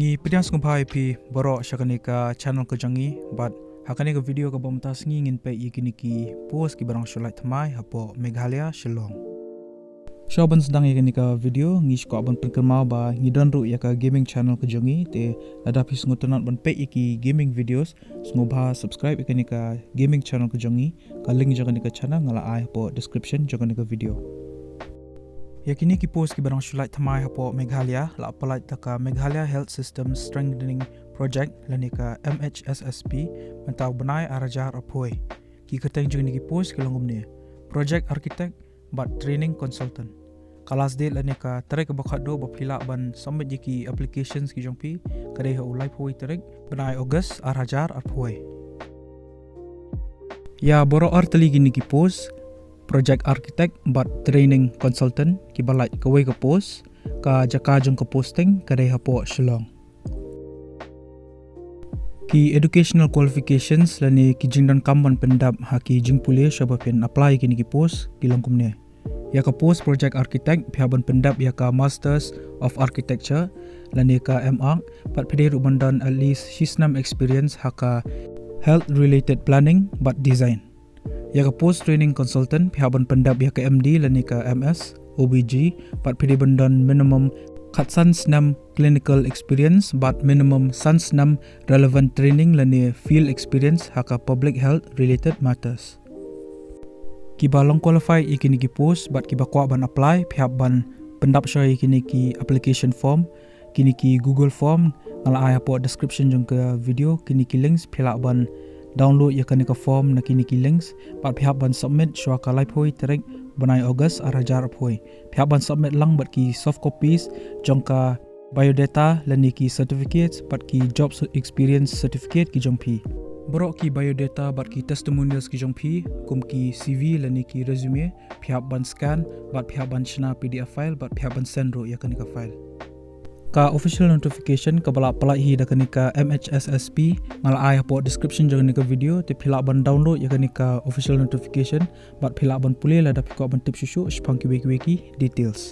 Ngi pidiang sngumpai pi borok syakanika channel ko jangi but hakani ka video ka bomtas ngi ngin pe ikini ki post ki barang shulai thamai hapo Meghalaya Shillong. Shoban sedang ikini ka video ngi sko abon perkemau ba ngi donru ya ka gaming channel ko jangi te adapi sngutunat bon pe iki gaming videos sngubha subscribe ikini ka gaming channel ko jangi ka link jangani ka channel ngala ai hapo description jangani ka video. Yakini ki post ki barang shulai thamai hapo Meghalaya la apalai taka Meghalaya Health System Strengthening Project lanika MHSSP mentau benai arajar apoi ki kateng jeng ki post ki longum ne project architect but training consultant kalas de lanika tarek bakado bapila ban submit ki applications ki jongpi kare ha ulai phoi tarek benai August arajar apoi ya boro artali gini ki post project architect but training consultant ki balai kawai ka post ka jaka jong ka posting kare hapo Shillong ki educational qualifications lani ki jingdan kamban pendap haki jingpule shabapen apply kini ki post ki longkumne ya ka post project architect phaban pendap ya ka masters of architecture lani ka MArch pat phede rubandan at least hisnam experience haka health related planning but design ya ka post training consultant phaban pendap ya ka MD lani ka MS OBG pat phede bandan minimum khatsan snam clinical experience but minimum sansnam relevant training lani field experience haka public health related matters kiba long qualify ikini ki post but kiba kwa ban apply phap ban pendap shoy ikini ki application form kini ki Google form ngala ai hapo description jong ka video kini ki links phila ban download ya kani ka form na kini ki links pat phap ban submit shwa ka live hoi terek banai August arajar phoi phap ban submit lang bat ki soft copies jong ka biodata lani ki certificates pat ki job experience certificate ki jong phi borok ki biodata bat ki testimonials ki jong phi kum ki CV lani ki resume phap ban scan bat phap ban shna PDF file bat phap ban send ro ya kani ka file ka official notification ka bala pala hi da kani ka MHSSP ngala ai hapo description jong ni ka video te phila ban download ya kani ka official notification bat phila ban pule la da ko ban tip shushu spang ki weki details